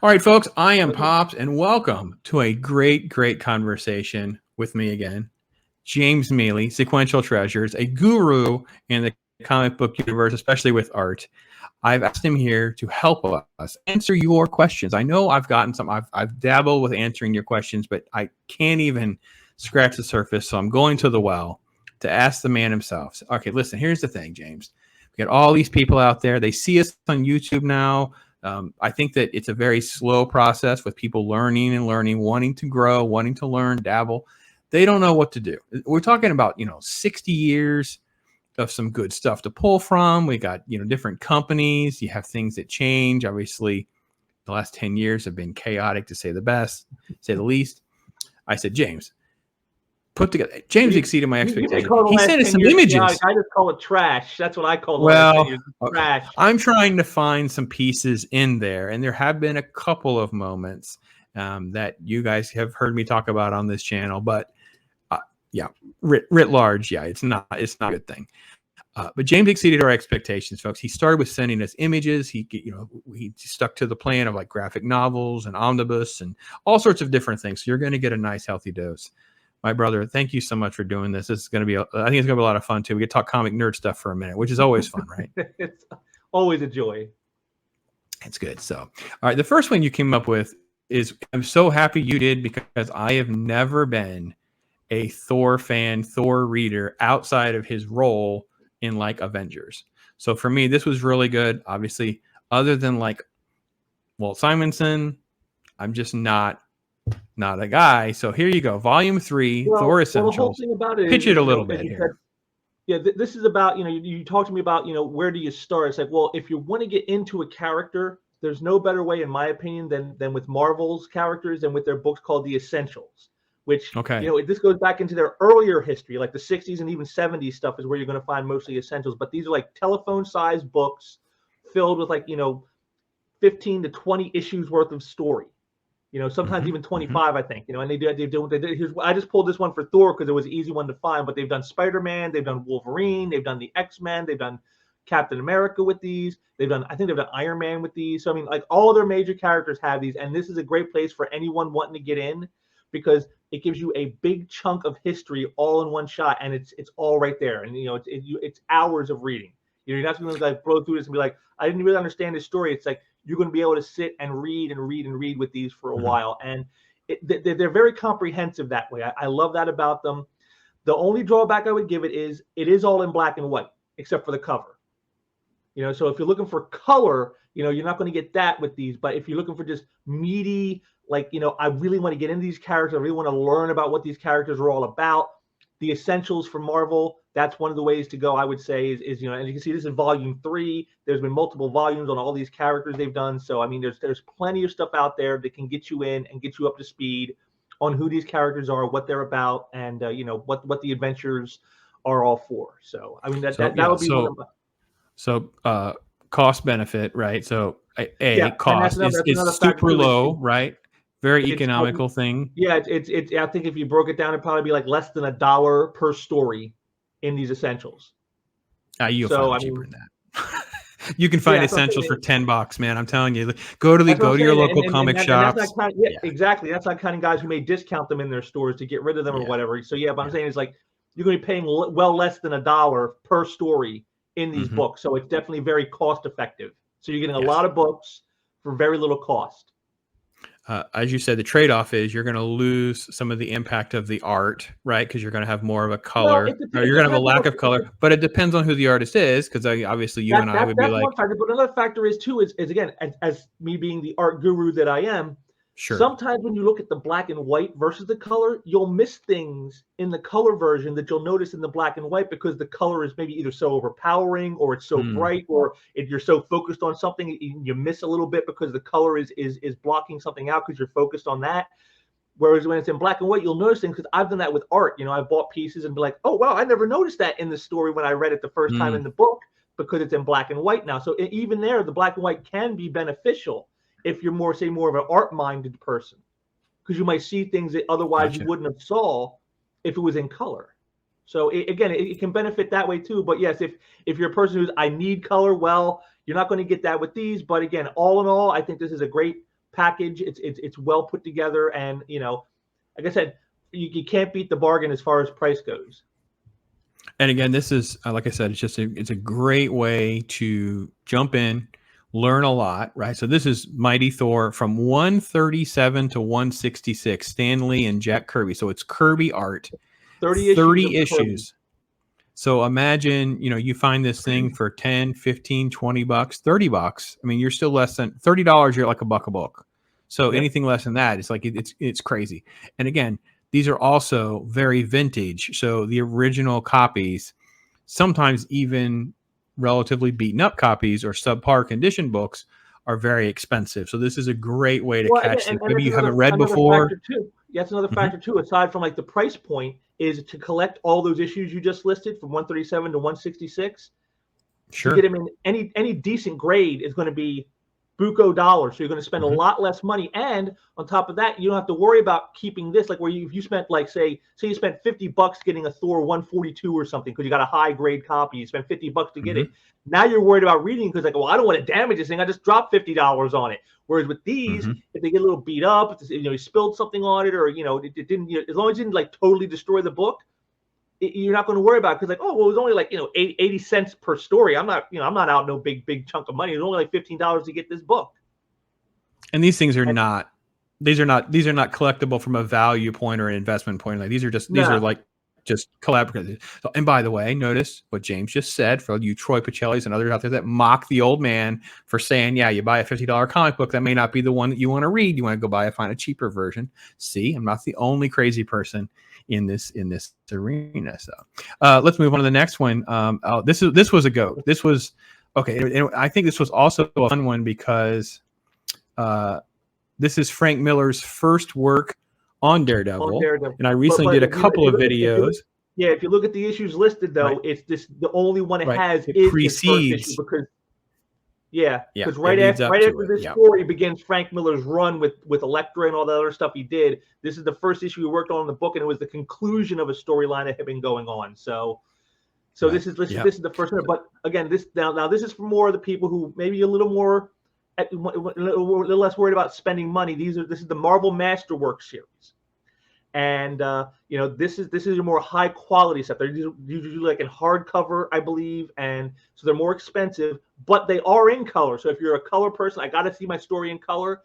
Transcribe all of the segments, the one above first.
All right, folks, I am Pops, and welcome to a great conversation with me again, James Meeley, Sequential Treasures, a guru in the comic book universe, especially with art. I've asked him here to help us answer your questions. I know I've gotten some, I've dabbled with answering your questions, but I can't even scratch the surface, so I'm going to the well to ask the man himself. So, okay, listen, here's the thing, James. We got all these people out there. They see us on YouTube now. I think that it's a very slow process with people learning, wanting to grow, wanting to learn, dabble. They don't know what to do. We're talking about, 60 years of some good stuff to pull from. We got, different companies. You have things that change. Obviously, the last 10 years have been chaotic, to say the least. I said, James, put together. James exceeded my expectations. He sent us some images. I just call it trash. That's what I call it. Well, trash. I'm trying to find some pieces in there, and there have been a couple of moments that you guys have heard me talk about on this channel. But writ large, it's not a good thing. But James exceeded our expectations, folks. He started with sending us images. He stuck to the plan of like graphic novels and omnibus and all sorts of different things. So you're going to get a nice, healthy dose. My brother, thank you so much for doing this. This is going to be, I think it's going to be a lot of fun too. We get to talk comic nerd stuff for a minute, which is always fun, right? It's always a joy. It's good. So, all right. The first one you came up with is, I'm so happy you did, because I have never been a Thor fan, Thor reader outside of his role in like Avengers. So for me, this was really good. Obviously, other than like Walt Simonson, I'm just not a guy. So here you go. Volume 3, Thor Essentials. The whole thing about it pitch it a little bit here. This is about, you talked to me about, where do you start? It's like, well, if you want to get into a character, there's no better way, in my opinion, than with Marvel's characters and with their books called The Essentials, which, this goes back into their earlier history, like the 60s and even 70s stuff is where you're going to find mostly essentials. But these are like telephone-sized books filled with like, 15 to 20 issues worth of story. Sometimes even 25, I think, and they do. I just pulled this one for Thor because it was an easy one to find, but they've done Spider-Man, they've done Wolverine, they've done the X-Men, they've done Captain America with these. I think they've done Iron Man with these. So, I mean, like all of their major characters have these, and this is a great place for anyone wanting to get in because it gives you a big chunk of history all in one shot, and it's all right there. And, it's hours of reading. You're not going to like blow through this and be like, I didn't really understand this story. It's like, you're going to be able to sit and read with these for a while. And they're very comprehensive that way. I love that about them. The only drawback I would give it is all in black and white, except for the cover. So if you're looking for color, you're not going to get that with these. But if you're looking for just meaty, like, I really want to get into these characters, I really want to learn about what these characters are all about, the Essentials from Marvel, that's one of the ways to go, I would say, is and you can see this is volume 3. There's been multiple volumes on all these characters they've done. So, I mean, there's plenty of stuff out there that can get you in and get you up to speed on who these characters are, what they're about, and, what the adventures are all for. So, I mean, that would be one of my... So, cost benefit, right? So, cost is super low, right? Very economical thing. Yeah, it's. I think if you broke it down, it'd probably be like less than $1 per story in these essentials. You'll find it cheaper than that. You can find essentials for $10, man. I'm telling you. Go to your local comic shops. Exactly. That's not kind of guys who may discount them in their stores to get rid of them or whatever. So but I'm saying it's like you're going to be paying well less than $1 per story in these books. So it's definitely very cost effective. So you're getting a lot of books for very little cost. As you said, the trade-off is you're going to lose some of the impact of the art, right? Because you're going to have more of a color, or you're going to have a lack of color. But it depends on who the artist is, because obviously you and I would be like. One factor, but another factor is again, as me being the art guru that I am. Sure. Sometimes when you look at the black and white versus the color, you'll miss things in the color version that you'll notice in the black and white because the color is maybe either so overpowering or it's so bright, or if you're so focused on something, you miss a little bit because the color is blocking something out because you're focused on that. Whereas when it's in black and white, you'll notice things, because I've done that with art. I've bought pieces and be like, oh, wow, I never noticed that in the story when I read it the first time in the book because it's in black and white now. So even there, the black and white can be beneficial if you're more of an art-minded person, because you might see things that otherwise you wouldn't have saw if it was in color. So it can benefit that way too. But yes, if you're a person who's, I need color, well, you're not going to get that with these. But again, all in all, I think this is a great package. It's well put together, and like I said, you can't beat the bargain as far as price goes. And again, this is like I said, it's a great way to jump in, learn a lot, right? So this is Mighty Thor from 137 to 166, Stan Lee and Jack Kirby. So it's Kirby art, 30 issues. So imagine, you find this thing for 10, 15, 20 bucks, 30 bucks. I mean, you're still less than $30. You're like a buck a book. So anything less than that, it's like, it's crazy. And again, these are also very vintage. So the original copies, sometimes even relatively beaten up copies or subpar condition books, are very expensive. So this is a great way to catch this. Maybe you haven't read before. That's another factor too. Aside from like the price point, is to collect all those issues you just listed from 137 to 166. Sure. To get them in any decent grade is going to be buco dollars. So you're going to spend a lot less money, and on top of that, you don't have to worry about keeping this. Like where you spent like say you spent $50 getting a Thor 142 or something because you got a high grade copy. You spent $50 to get it. Now you're worried about reading because like, well, I don't want to damage this thing. I just dropped $50 on it. Whereas with these, if they get a little beat up, you spilled something on it, or it didn't, as long as it didn't like totally destroy the book, you're not going to worry about it because like, oh, well, it was only like 80 cents per story. I'm not out no big chunk of money. It's only like $15 to get this book. And these things are not collectible from a value point or an investment point. Like these are like just collaborative. So, and by the way, notice what James just said for you Troy Pacellis and others out there that mock the old man for saying, yeah, you buy a $50 comic book, that may not be the one that you want to read. You want to go find a cheaper version. See, I'm not the only crazy person in this arena. So let's move on to the next one. This was a goat. This was okay. And I think this was also a fun one because this is Frank Miller's first work on Daredevil. And I recently did a couple of videos. If you look at the issues listed, though, it's the only one it has is precedes his first issue because right after this story begins Frank Miller's run with Elektra and all the other stuff he did. This is the first issue he worked on in the book, and it was the conclusion of a storyline that had been going on. So this is the first one. But again, this is for more of the people who maybe a little less worried about spending money. This is the Marvel Masterworks series, and this is a more high quality stuff. They're usually like in hardcover, I believe, and so they're more expensive, but they are in color. So if you're a color person, I got to see my story in color.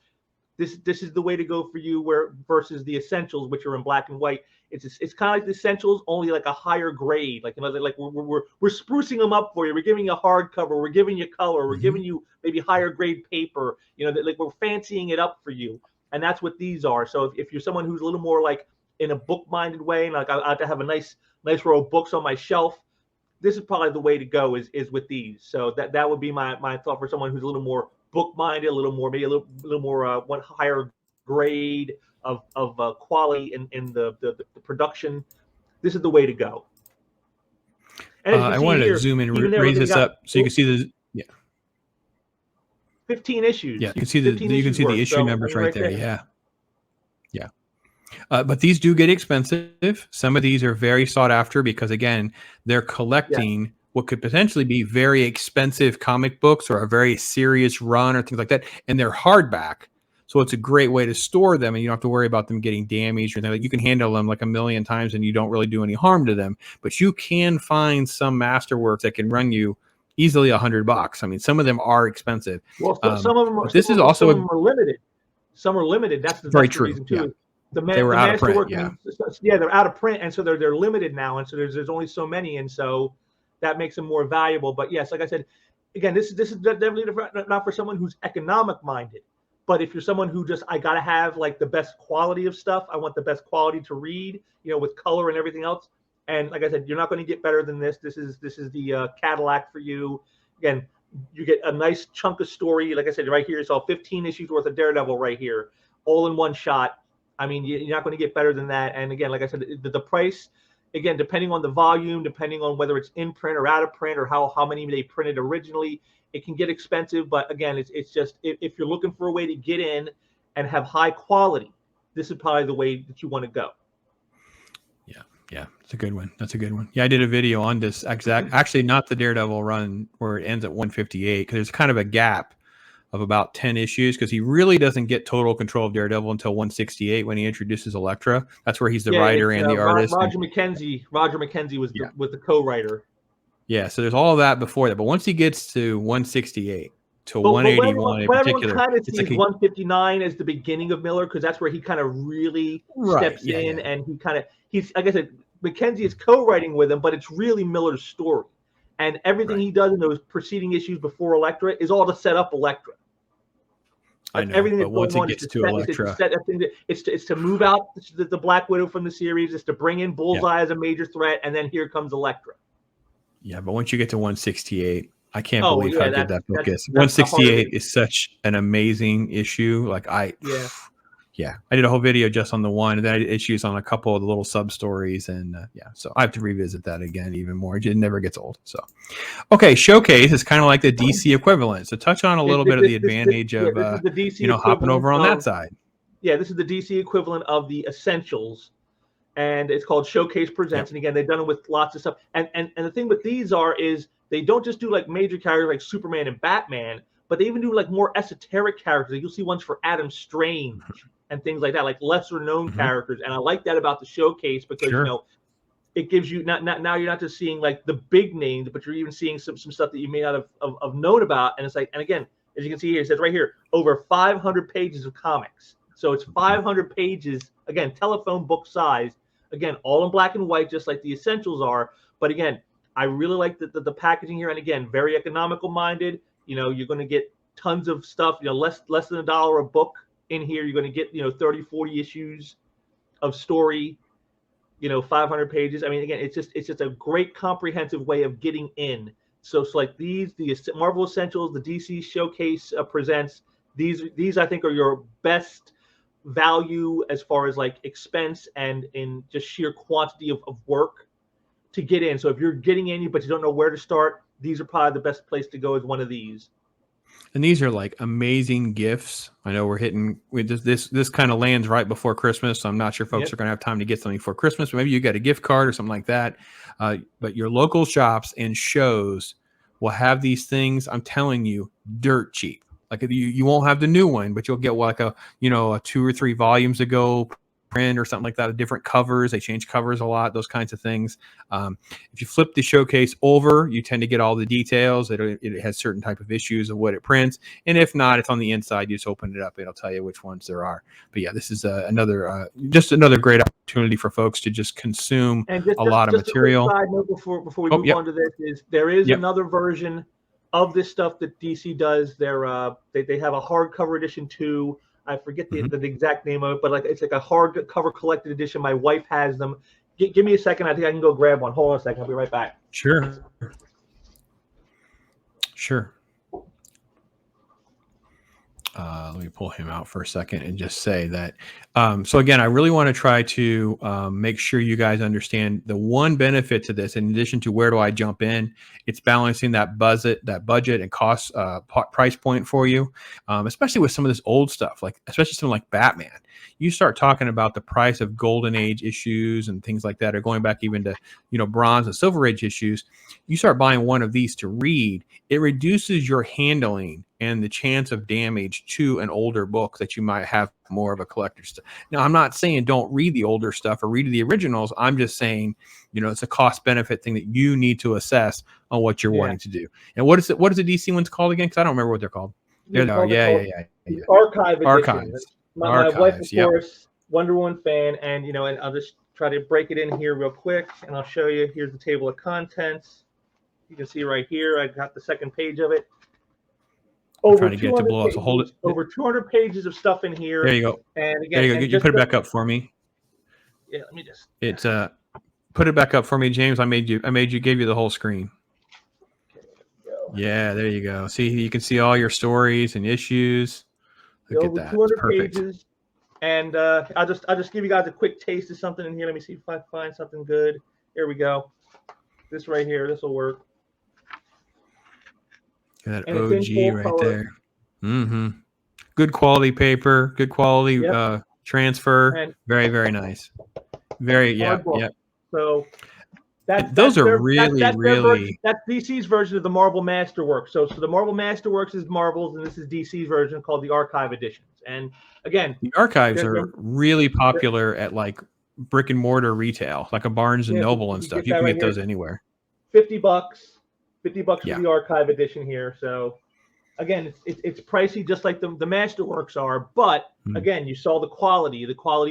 This is the way to go for you. Versus the Essentials, which are in black and white. It's kind of like the Essentials, only like a higher grade. Like we're sprucing them up for you. We're giving you a hardcover. We're giving you color. We're giving you maybe higher grade paper. Like we're fancying it up for you, and that's what these are. So if you're someone who's a little more like in a book minded way, and like I have to have a nice row of books on my shelf, this is probably the way to go. Is with these. So that would be my thought for someone who's a little more book minded, a little more one higher grade of quality in the production. This is the way to go. And I wanted to zoom in and raise this up so you can see the 15 issues. Yeah, you can see the issue numbers right there. Yeah. But these do get expensive. Some of these are very sought after because again, they're collecting what could potentially be very expensive comic books or a very serious run or things like that, and they're hardback. So it's a great way to store them, and you don't have to worry about them getting damaged or anything. Like you can handle them like a million times, and you don't really do any harm to them. But you can find some masterworks that can run you easily $100. I mean, some of them are expensive. Well, some of them are. This is also some are limited. Some are limited. That's the reason too. Yeah. They were out of print. They're out of print, and so they're limited now, and so there's only so many, and so that makes them more valuable. But yes, like I said, again, this is definitely not for someone who's economic minded. But if you're someone who I gotta have like the best quality of stuff, I want the best quality to read, with color and everything else. And like I said, you're not going to get better than this. This is the Cadillac for you. Again, you get a nice chunk of story. Like I said, right here, it's all 15 issues worth of Daredevil right here, all in one shot. I mean, you're not going to get better than that. And again, like I said, the price, again, depending on the volume, depending on whether it's in print or out of print or how many they printed originally, it can get expensive. But again, it's just if you're looking for a way to get in and have high quality, this is probably the way that you want to go. Yeah, it's a good one. That's a good one. Yeah, I did a video on this actually not the Daredevil run where it ends at 158 because there's kind of a gap of about 10 issues, because he really doesn't get total control of Daredevil until 168 when he introduces Elektra. That's where he's the writer and the artist. Roger McKenzie was the co-writer. Yeah, so there's all of that before that. But once he gets to 168 to 181 in particular, everyone kind of sees 159 as the beginning of Miller, because that's where he kind of really steps in, and he's like I said, McKenzie is co-writing with him, but it's really Miller's story. And everything he does in those preceding issues before Elektra is all to set up Elektra. I know, everything but once it gets to Elektra, it's to move out the Black Widow from the series. It's to bring in Bullseye as a major threat, and then here comes Elektra. Yeah, but once you get to 168, I can't believe how good that book is. 168 is such an amazing issue. Like I did a whole video just on the one, and then I did issues on a couple of the little sub stories, and so I have to revisit that again even more. It never gets old. So, okay, Showcase is kind of like the DC equivalent. So touch on a little bit of the advantage of hopping over on that side. Yeah, this is the DC equivalent of the Essentials, and it's called Showcase Presents. And again, they've done it with lots of stuff. And the thing with these is they don't just do like major characters like Superman and Batman, but they even do like more esoteric characters. You'll see ones for Adam Strange and things like that, like lesser known characters. And I like that about the Showcase, because it gives you now you're not just seeing like the big names, but you're even seeing some stuff that you may not have known about. And it's like, and again, as you can see here, it says right here, over 500 pages of comics. So it's 500 pages, again, telephone book size, again, all in black and white, just like the Essentials are. But again, I really like the packaging here, and again, very economical minded. You're going to get tons of stuff, less than $1 a book in here. You're going to get 30, 40 issues of story, 500 pages. I mean, again, it's just a great comprehensive way of getting in. So it's like the Marvel Essentials, the DC Showcase Presents. These I think are your best value as far as like expense and in just sheer quantity of work to get in. So if you're getting in, but you don't know where to start, these are probably the best place to go, is one of these. And these are like amazing gifts. I know we're hitting with this kind of lands right before Christmas, so I'm not sure folks are going to have time to get something for Christmas, but maybe you got a gift card or something like that. But your local shops and shows will have these things, I'm telling you, dirt cheap. Like you won't have the new one, but you'll get like a 2 or 3 volumes ago print or something like that, different covers. They change covers a lot, those kinds of things. If you flip the Showcase over, you tend to get all the details. It has certain type of issues of what it prints, and if not, it's on the inside. You just open it up, it'll tell you which ones there are. But yeah, this is another great opportunity for folks to just consume a lot of material. A side note before we move on to this is there is another version of this stuff that DC does. They have a hardcover edition too. I forget the exact name of it, but it's like a hardcover collected edition. My wife has them. Give me a second. I think I can go grab one. Hold on a second. I'll be right back. Sure. Let me pull him out for a second and just say that. So again, I really want to try to make sure you guys understand the one benefit to this, in addition to where do I jump in, it's balancing that budget and cost price point for you, especially with some of this old stuff, especially something like Batman. You start talking about the price of Golden Age issues and things like that, or going back even to Bronze and Silver Age issues. You start buying one of these to read, it reduces your handling and the chance of damage to an older book that you might have more of a collector's stuff. Now, I'm not saying don't read the older stuff or read the originals. I'm just saying, it's a cost benefit thing that you need to assess on what you're wanting to do. And what is the DC ones called again? Because I don't remember what they're called. There they are. Yeah. Archive edition. Archives. My wife, of course, Wonder Woman fan, and and I'll just try to break it in here real quick, and I'll show you. Here's the table of contents. You can see right here, I got the second page of it. Over 200 pages of stuff in here. There you go. And again, there you go. You put it back up for me. Yeah, let me just. It's put it back up for me, James. gave you the whole screen. Okay, there you go. Yeah, there you go. See, you can see all your stories and issues. Look at that. 200 pages. And I'll just give you guys a quick taste of something in here. Let me see if I find something good. Here we go. This right here. This will work. That OG right there. Mm-hmm. Good quality paper. Good quality transfer. And very, very nice. Very, yeah. So Those are really. That's DC's version of the Marvel Masterworks. So the Marvel Masterworks is Marvel's, and this is DC's version called the Archive Editions. And again, the archives are really popular at like brick and mortar retail, like a Barnes and Noble and stuff. You can get those anywhere. $50, $50 for the Archive Edition here. So again, it's pricey, just like the Masterworks are. But again, you saw the quality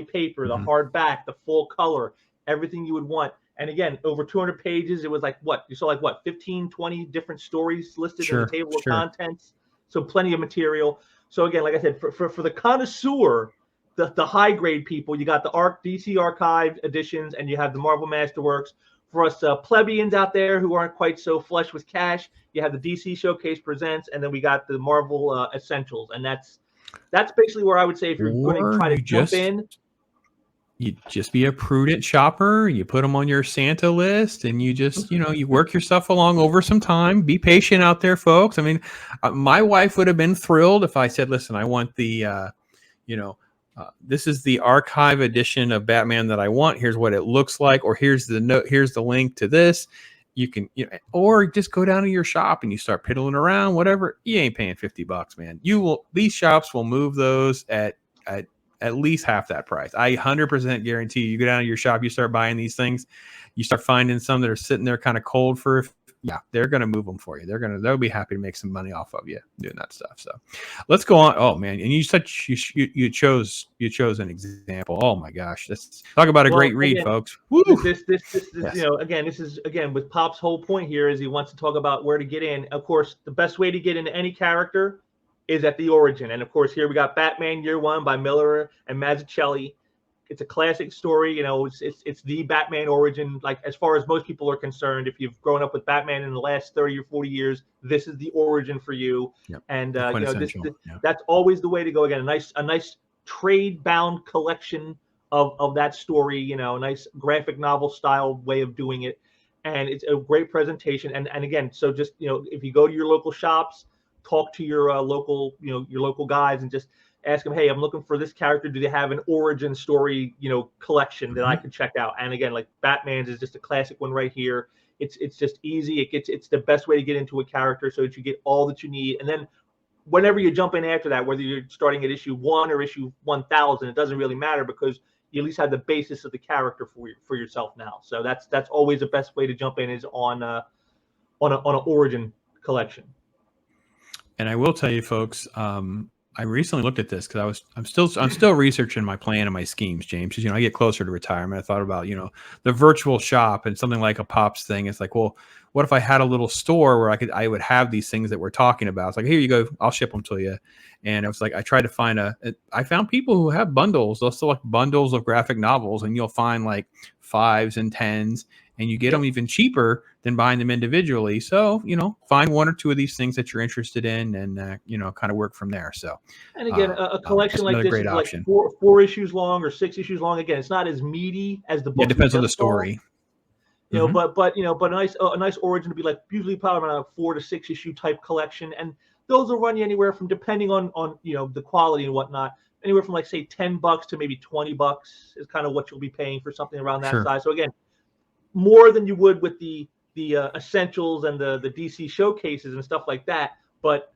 paper, the hardback, the full color, everything you would want. And again, over 200 pages, it was like what? You saw like what, 15, 20 different stories listed in the table of contents. So plenty of material. So again, like I said, for the connoisseur, the high grade people, you got the DC Archive editions and you have the Marvel Masterworks. For us plebeians out there who aren't quite so flush with cash, you have the DC Showcase Presents, and then we got the Marvel Essentials. And that's basically where I would say if you're going to try to jump in. You just be a prudent shopper. You put them on your Santa list, and you just, you work yourself along over some time. Be patient out there, folks. I mean, my wife would have been thrilled if I said, "Listen, I want the, this is the archive edition of Batman that I want. Here's what it looks like, or here's the note. Here's the link to this. You can, or just go down to your shop and you start piddling around. Whatever. You ain't paying $50, man. You will. These shops will move those at least half that price. I 100% guarantee you go down to your shop, you start buying these things, you start finding some that are sitting there kind of cold they're going to move them for you. They'll be happy to make some money off of you doing that stuff. So let's go on. Oh man. And you chose an example. Oh my gosh. Let's talk about a great read, folks. Woo! This again, this is with Pop's whole point here is he wants to talk about where to get in. Of course, the best way to get into any character is at the origin. And of course, here we got Batman Year One by Miller and Mazzucchelli. It's a classic story. It's the Batman origin. Like, as far as most people are concerned, if you've grown up with Batman in the last 30 or 40 years, this is the origin for you. Yep. And that's always the way to go. Again, a nice trade bound collection of that story. A nice graphic novel style way of doing it, and it's a great presentation. And again, so just if you go to your local shops, talk to your local guys and just ask them, hey, I'm looking for this character. Do they have an origin story, collection that I can check out? And again, like Batman's is just a classic one right here. It's just easy. It's the best way to get into a character so that you get all that you need. And then whenever you jump in after that, whether you're starting at issue 1 or issue 1000, it doesn't really matter because you at least have the basis of the character for yourself now. So that's always the best way to jump in is on an origin collection. And I will tell you, folks, I recently looked at this because I'm still researching my plan and my schemes, James. Because I get closer to retirement. I thought about the virtual shop and something like a Pops thing. It's like, well, what if I had a little store where I would have these things that we're talking about? It's like, here you go, I'll ship them to you. And it was like I tried to find I found people who have bundles. They'll select bundles of graphic novels, and you'll find like 5s and 10s. And you get them even cheaper than buying them individually. So, find 1 or 2 of these things that you're interested in and, kind of work from there. So, and again, a collection like this is like 4 issues long or 6 issues long. Again, it's not as meaty as the book. It depends on the story. But a nice origin to be like usually probably around a 4 to 6 issue type collection. And those will run you anywhere from, depending on the quality and whatnot, anywhere from like say $10 to maybe $20 is kind of what you'll be paying for something around that size. So again, more than you would with the essentials and the DC showcases and stuff like that, but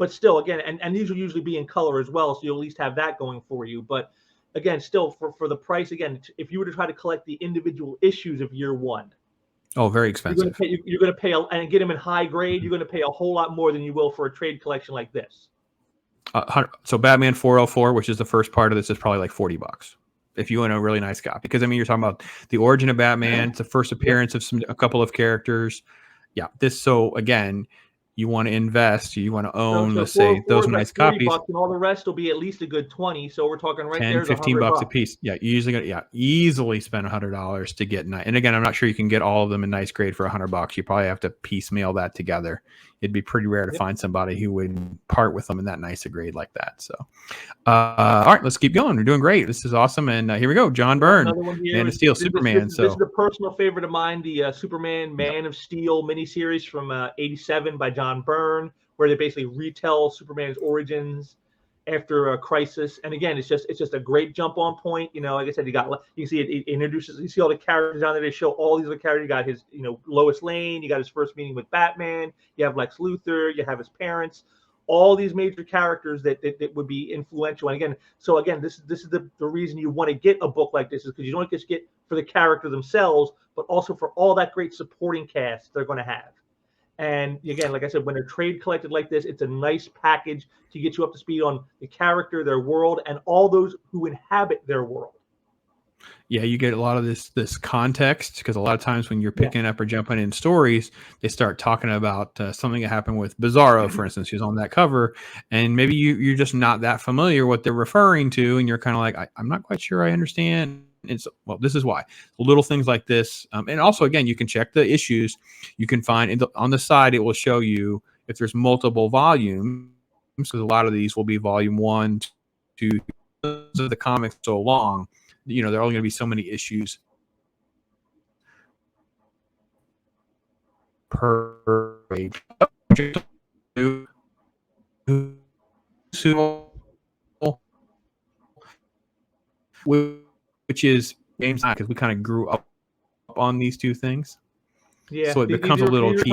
still, again, and these will usually be in color as well, so you'll at least have that going for you. But again, still for the price, again, if you were to try to collect the individual issues of Year One, very expensive. You're going to pay and get them in high grade. You're going to pay a whole lot more than you will for a trade collection like this. So Batman 404, which is the first part of this, is probably like $40. If you want a really nice copy, because you're talking about the origin of Batman. It's the first appearance of a couple of characters. Yeah. So again, you want to invest, you want to own, let's say, those nice copies. And all the rest will be at least a good 20. So we're talking right 10, there. $15 a piece. Yeah. You usually easily spend $100 to get nice. And again, I'm not sure you can get all of them in nice grade for $100. You probably have to piecemeal that together. It'd be pretty rare to find somebody who would part with them in that nice a grade like that. So, all right, let's keep going. We're doing great. This is awesome. And here we go. John Byrne, Man of Steel, Superman. This is a personal favorite of mine, the Superman Man of Steel miniseries from '87 by John Byrne, where they basically retell Superman's origins after a crisis. And again, it's just a great jump on point. You know, like I said, you can see it introduces, you see all the characters on there. They show all these other characters. You got his, you know, Lois Lane. You got his first meeting with Batman. You have Lex Luthor. You have his parents. All these major characters that would be influential. And again, this is the reason you want to get a book like this, is because you don't just get for the character themselves, but also for all that great supporting cast they're going to have. And again, like I said, when they're trade collected like this, it's a nice package to get you up to speed on the character, their world, and all those who inhabit their world. Yeah, you get a lot of this context, because a lot of times when you're picking up or jumping in stories, they start talking about something that happened with Bizarro, for instance, who's on that cover, and maybe you're just not that familiar what they're referring to, and you're kind of like, I'm not quite sure I understand. It's, well, this is why. Little things like this, and also, again, you can check the issues. You can find on the side, it will show you if there's multiple volumes, because a lot of these will be volume 1, 2, because of the comics so long. You know, there are only going to be so many issues per page. Which is James, because we kind of grew up on these two things. Yeah, so it becomes a little key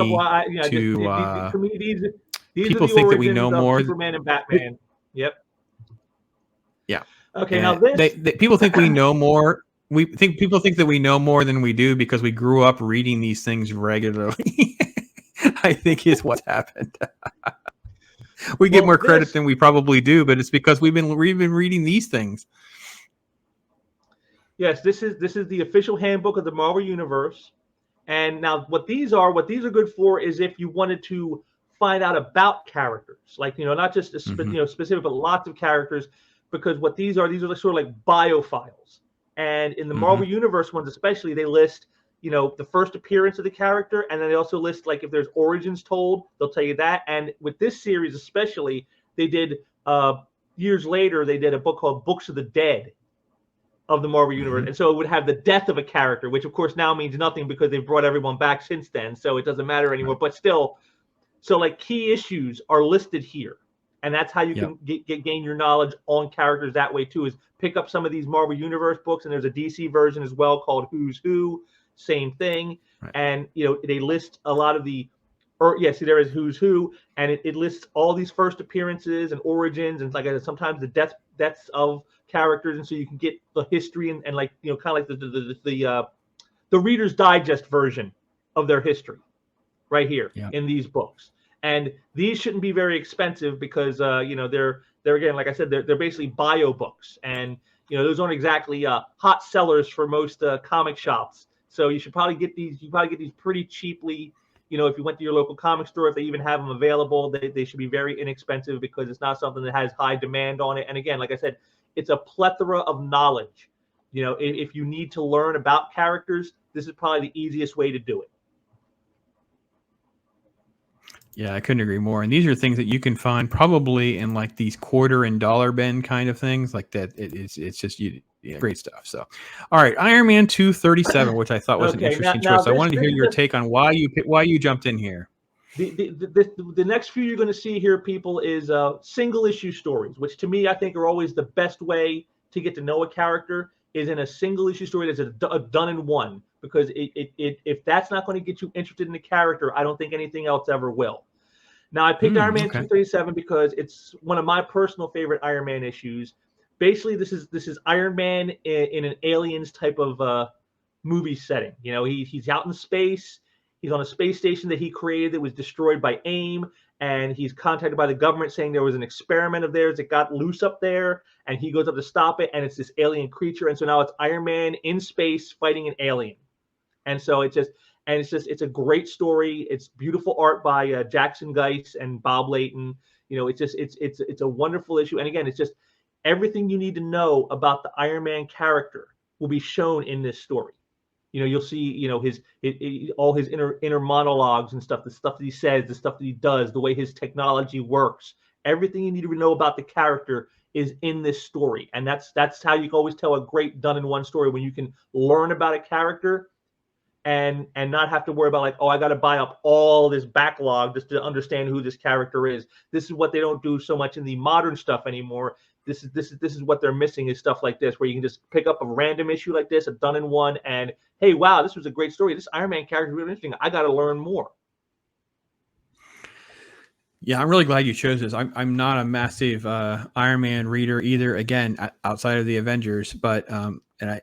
to for me, these people are the think that we know origins of more. Superman and Batman. Yep. Yeah. Okay, now this people think we know more. People think that we know more than we do because we grew up reading these things regularly. I think is what's happened. We get more credit than we probably do, but it's because we've been reading these things. Yes, this is the official handbook of the Marvel Universe. And now what these are good for is if you wanted to find out about characters, like, you know, not just specific, but lots of characters, because what these are sort of like biofiles. And in the Marvel Universe ones especially, they list, you know, the first appearance of the character, and then they also list, like, if there's origins told, they'll tell you that. And with this series especially, they did years later, they did a book called Books of the Dead of the Marvel Universe. And so it would have the death of a character, which of course now means nothing because they've brought everyone back since then, so it doesn't matter anymore. But still, so like key issues are listed here. And that's how you can gain your knowledge on characters that way too, is pick up some of these Marvel Universe books, and there's a DC version as well called Who's Who, same thing. And, you know, they list a lot of the, see, there is Who's Who, and it lists all these first appearances and origins, and like I said, sometimes the deaths of characters, and so you can get the history and like, you know, kind of like the Reader's Digest version of their history right here in these books. And these shouldn't be very expensive because you know, they're again, like I said, they're basically bio books, and you know, those aren't exactly hot sellers for most comic shops. So you should probably get these. You probably get these pretty cheaply. You know, if you went to your local comic store, if they even have them available, they should be very inexpensive because it's not something that has high demand on it. And again, like I said, it's a plethora of knowledge. You know, if you need to learn about characters, this is probably the easiest way to do it. Yeah, I couldn't agree more. And these are things that you can find probably in like these quarter and dollar bin kind of things like that. It's just great stuff. So, all right, Iron Man 237, which I thought was an interesting choice. I wanted to hear your take on why you jumped in here. The next few you're going to see here, people, is single issue stories, which to me I think are always the best way to get to know a character, is in a single issue story that's a done in one. Because if that's not going to get you interested in the character, I don't think anything else ever will. Now, I picked Iron Man 237 because it's one of my personal favorite Iron Man issues. Basically, this is Iron Man in an aliens type of movie setting. You know, he's out in space. He's on a space station that he created that was destroyed by AIM, and he's contacted by the government saying there was an experiment of theirs that got loose up there, and he goes up to stop it, and it's this alien creature. And so now it's Iron Man in space fighting an alien. And so it's a great story. It's beautiful art by Jackson Geis and Bob Layton. You know, it's a wonderful issue. And again, it's just everything you need to know about the Iron Man character will be shown in this story. You know, you'll see, you know, all his inner monologues and stuff, the stuff that he says, the stuff that he does, the way his technology works. Everything you need to know about the character is in this story. And that's how you can always tell a great done in one story, when you can learn about a character and not have to worry about like, oh, I got to buy up all this backlog just to understand who this character is. This is what they don't do so much in the modern stuff anymore. This is what they're missing, is stuff like this, where you can just pick up a random issue like this, a done in one, and hey, wow, this was a great story. This Iron Man character is really interesting. I got to learn more. Yeah, I'm really glad you chose this. I'm not a massive Iron Man reader either. Again, outside of the Avengers, but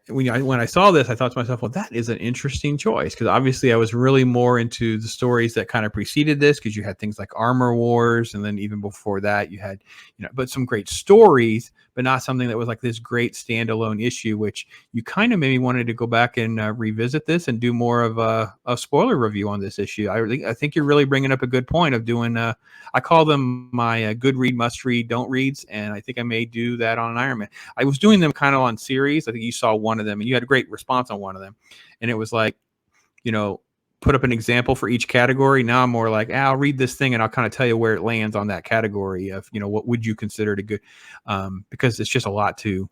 when I saw this, I thought to myself, well, that is an interesting choice, because obviously I was really more into the stories that kind of preceded this, because you had things like Armor Wars, and then even before that you had, but some great stories, but not something that was like this great standalone issue, which you kind of maybe wanted to go back and revisit this and do more of a spoiler review on this issue. I think you're really bringing up a good point of doing. I call them my good read, must read, don't reads, and I think I may do that on an Iron Man. I was doing them kind of on series. I think you saw one of them, and you had a great response on one of them, and it was like, put up an example for each category. Now I'm more like, I'll read this thing and I'll kind of tell you where it lands on that category of, what would you consider to good, because it's just a lot to,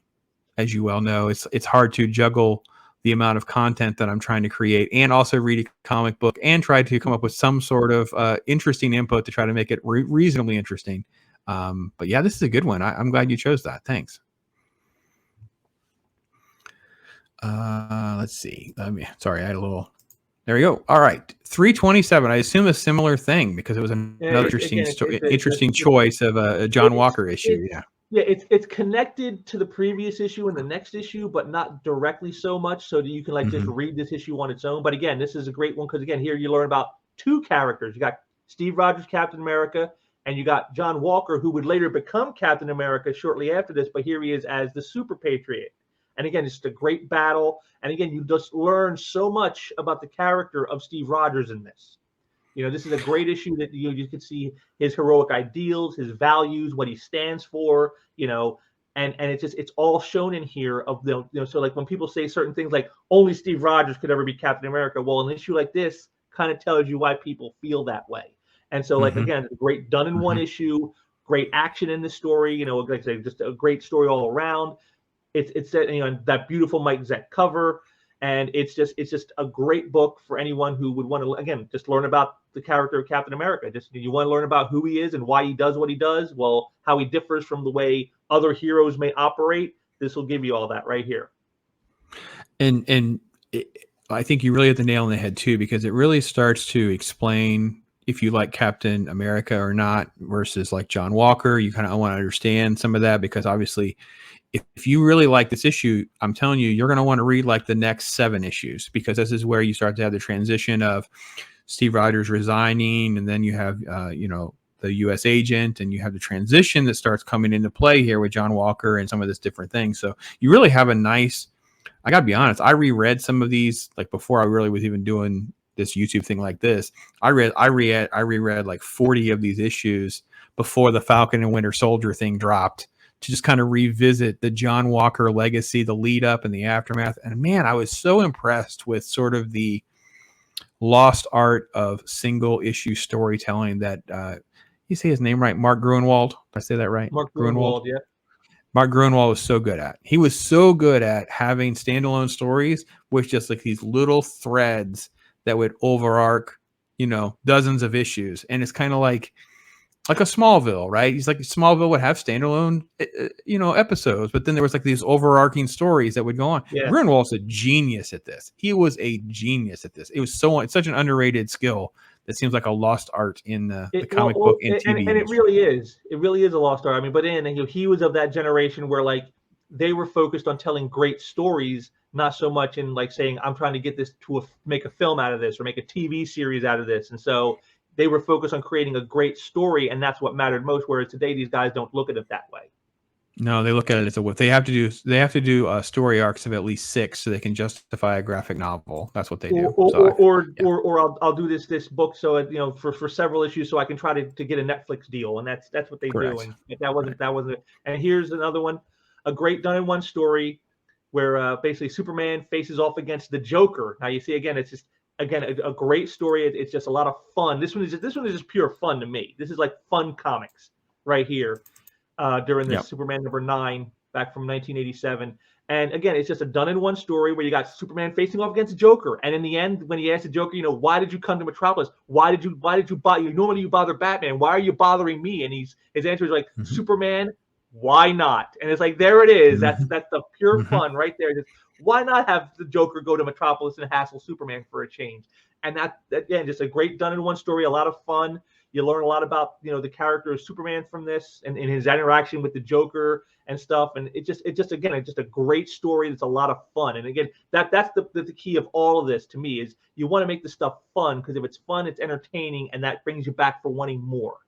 as you well know, it's hard to juggle the amount of content that I'm trying to create and also read a comic book and try to come up with some sort of interesting input to try to make it reasonably interesting. But yeah, this is a good one. I'm glad you chose that. Thanks. Let's see. Sorry, I had a little. There we go. All right, 327. I assume a similar thing, because it was another interesting choice of a John Walker issue. Yeah. Yeah, it's connected to the previous issue and the next issue, but not directly so much, so that you can just read this issue on its own. But again, this is a great one, because again, here you learn about two characters. You got Steve Rogers, Captain America, and you got John Walker, who would later become Captain America shortly after this, but here he is as the Super Patriot. And again, it's just a great battle. And again, you just learn so much about the character of Steve Rogers in this. This is a great issue that you can see his heroic ideals, his values, what he stands for, and it's all shown in here of so like when people say certain things like only Steve Rogers could ever be Captain America, well, an issue like this kind of tells you why people feel that way. And so again, it's a great done in one issue, great action in the story, like I say, just a great story all around. It's that beautiful Mike Zeck cover. And it's just a great book for anyone who would want to, again, just learn about the character of Captain America. Just you want to learn about who he is and why he does what he does. Well, how he differs from the way other heroes may operate. This will give you all that right here. And I think you really hit the nail on the head too, because it really starts to explain if you like Captain America or not versus like John Walker. You kind of want to understand some of that, because obviously, if you really like this issue, I'm telling you, you're going to want to read like the next 7 issues, because this is where you start to have the transition of Steve Rogers resigning, and then you have, the U.S. agent, and you have the transition that starts coming into play here with John Walker and some of this different things. So you really have a nice. I got to be honest, I reread some of these like before I really was even doing this YouTube thing like this. I reread like 40 of these issues before the Falcon and Winter Soldier thing dropped, to just kind of revisit the John Walker legacy, the lead up and the aftermath. And man, I was so impressed with sort of the lost art of single issue storytelling that you say his name right, Mark Gruenwald. Did I say that right? Mark Gruenwald, yeah. Mark Gruenwald was so good at. He was so good at having standalone stories with just like these little threads that would overarch, dozens of issues. And it's kind of like a Smallville, right? He's like, Smallville would have standalone, episodes, but then there was like these overarching stories that would go on. Yeah. Grunwald's a genius at this. He was a genius at this. It was it's such an underrated skill that seems like a lost art in the comic book and TV. And it really is. It really is a lost art. I mean, but he was of that generation where like they were focused on telling great stories, not so much in like saying, I'm trying to get this to make a film out of this or make a TV series out of this. And so they were focused on creating a great story, and that's what mattered most. Whereas today, these guys don't look at it that way. No, they look at it as a they have to do story arcs of at least 6 so they can justify a graphic novel. That's what they do. Or I'll do this book so for several issues so I can try to get a Netflix deal, and that's what they do. And that wasn't. And here's another one, a great done in one story where basically Superman faces off against the Joker. Now you see again, it's just. Again, a great story. It's just a lot of fun. This one is just pure fun to me. This is like fun comics right here during this Superman #9 back from 1987. And again, it's just a done in one story where you got Superman facing off against Joker, and in the end, when he asked the Joker, why did you come to Metropolis? Why did you bother? Normally you bother Batman. Why are you bothering me? And his answer is like, Superman, why not? And it's like, there it is. That's the pure fun right there. Just why not have the Joker go to Metropolis and hassle Superman for a change? And that again, just a great done in one story. A lot of fun. You learn a lot about the character of Superman from this, and his interaction with the Joker and stuff. And it's just a great story. It's a lot of fun. And again, that's the key of all of this to me is you want to make the stuff fun, because if it's fun, it's entertaining, and that brings you back for wanting more.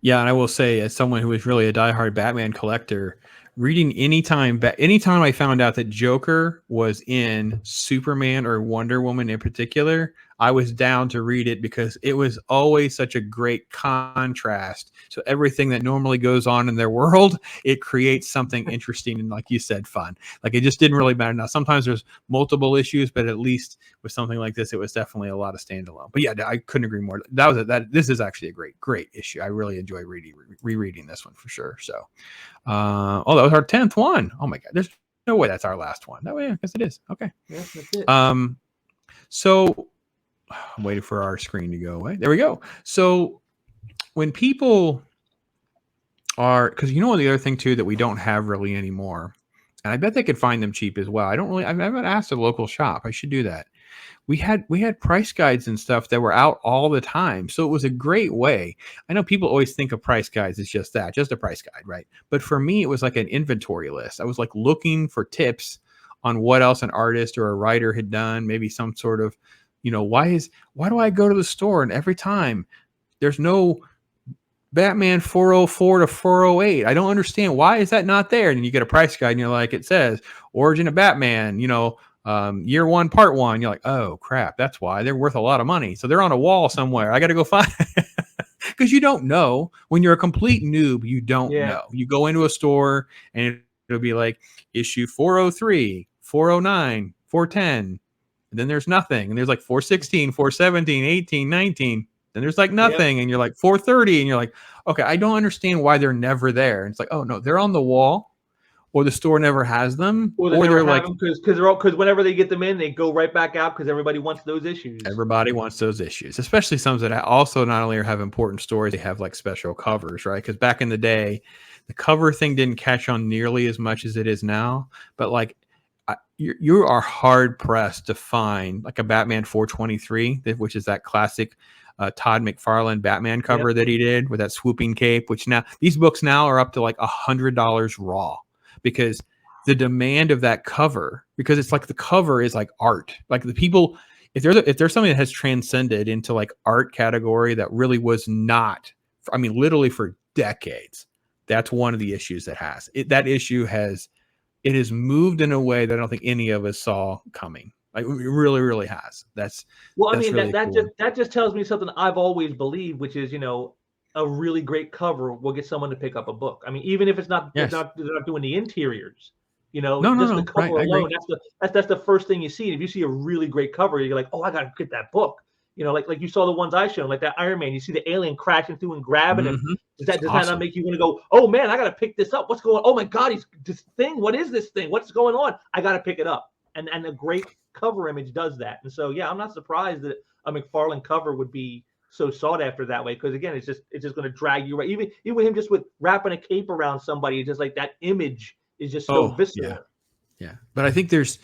Yeah, and I will say, as someone who is really a diehard Batman collector, reading anytime I found out that Joker was in Superman or Wonder Woman in particular, I was down to read it, because it was always such a great contrast. So everything that normally goes on in their world, it creates something interesting and, like you said, fun. Like, it just didn't really matter. Now, sometimes there's multiple issues, but at least with something like this, it was definitely a lot of standalone. But yeah, I couldn't agree more. This is actually a great issue. I really enjoy rereading this one for sure. So, that was our 10th one. Oh my God, there's no way that's our last one. No way, I guess it is. Okay. Yeah, that's it. So I'm waiting for our screen to go away. There we go. So when people are, because the other thing too that we don't have really anymore, and I bet they could find them cheap as well. I haven't asked a local shop. I should do that. We had price guides and stuff that were out all the time. So it was a great way. I know people always think of price guides as just a price guide, right? But for me, it was like an inventory list. I was like looking for tips on what else an artist or a writer had done, maybe some sort of, why do I go to the store and every time there's no Batman 404 to 408? I don't understand. Why is that not there? And you get a price guide and you're like, it says Origin of Batman, year 1, part 1. You're like, oh crap, that's why they're worth a lot of money. So they're on a wall somewhere. I got to go find, because you don't know. When you're a complete noob, you don't know. You go into a store and it'll be like issue 403, 409, 410. And then there's nothing. And there's like 416, 417, 18, 19. Then there's like nothing. And you're like 430. And you're like, okay, I don't understand why they're never there. And it's like, oh no, they're on the wall, or the store never has them, or they're like, because whenever they get them in, they go right back out, because everybody wants those issues. Everybody wants those issues, especially some that also not only have important stories, they have like special covers, right? Because back in the day, the cover thing didn't catch on nearly as much as it is now. But like, you are hard pressed to find like a Batman 423, which is that classic Todd McFarlane Batman cover that he did with that swooping cape. Which now these books now are up to like $100 raw, because the demand of that cover, because it's like the cover is like art. Like the people, if there's something that has transcended into like art category that really was not, literally for decades, that's one of the issues that has it. That issue has moved in a way that I don't think any of us saw coming. Like it really, really has. That's really cool. that just tells me something I've always believed, which is, a really great cover will get someone to pick up a book. Even if it's not, they're not doing the interiors, the cover alone. That's the first thing you see. And if you see a really great cover, you're like, oh, I gotta get that book. Like you saw the ones I showed, like that Iron Man. You see the alien crashing through and grabbing him. Does that not make you want to go, oh man, I gotta pick this up? What's going on? Oh my God, he's this thing. What is this thing? What's going on? I gotta pick it up. And a great cover image does that. And so I'm not surprised that a McFarlane cover would be so sought after that way, because again, it's just going to drag you right. Even him just with wrapping a cape around somebody, it's just like that image is just so visceral. Yeah. But I think there's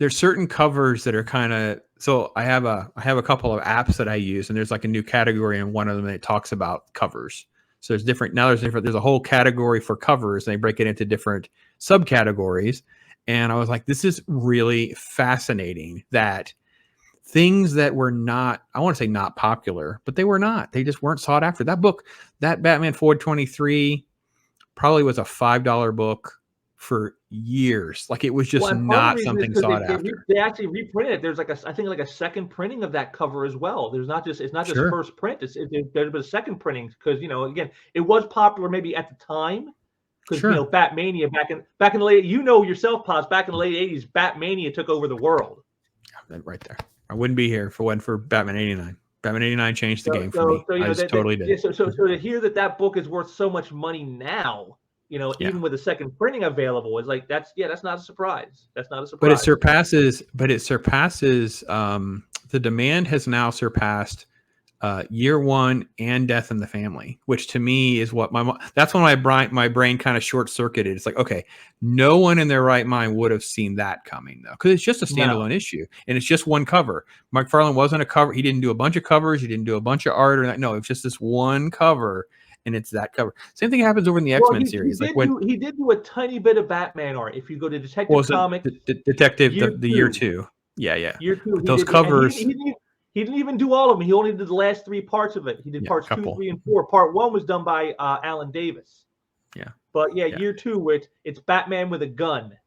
certain covers that are kind of, so I have a couple of apps that I use, and there's like a new category in one of them that talks about covers. So there's a whole category for covers, and they break it into different subcategories. And I was like, this is really fascinating that things that were not, I want to say not popular, but they were not. They just weren't sought after. That book, that Batman 423, probably was a $5 book for years. Like it was just not something sought after. They actually reprinted it. There's I think a second printing of that cover as well. It's not just first print. There's been a second printing, because again, it was popular maybe at the time. Because Batmania back in the late, yourself, Pops, back in the late 80s, Batmania took over the world. Right there. I wouldn't be here if it wasn't for Batman 89. Batman 89 changed the game for me. I just totally did. So to hear that book is worth so much money now, You know, Yeah. even with a second printing available, it's like that's not a surprise. That's not a But it surprise. surpasses. The demand has now surpassed Year One and Death in the Family, which to me is what that's when my brain kind of short circuited. It's like, okay, no one in their right mind would have seen that coming though, because it's just a No. standalone issue and it's just one cover. McFarlane wasn't a cover. He didn't do a bunch of covers. He didn't do a bunch of art or that. No, it's just this one cover, and it's that cover. Same thing happens over in the Well, X-Men series. Like when he did do a tiny bit of Batman art. If you go to what Detective was it? Comics, Detective year the Year two, Two. Yeah. year two, But he those did, and covers, he didn't even do all of them. He only did the last three parts of it. He did yeah, a parts 2, couple. 3, and 4. Part 1 was done by Alan Davis. Yeah. But yeah, Yeah. year 2, which it's Batman with a gun.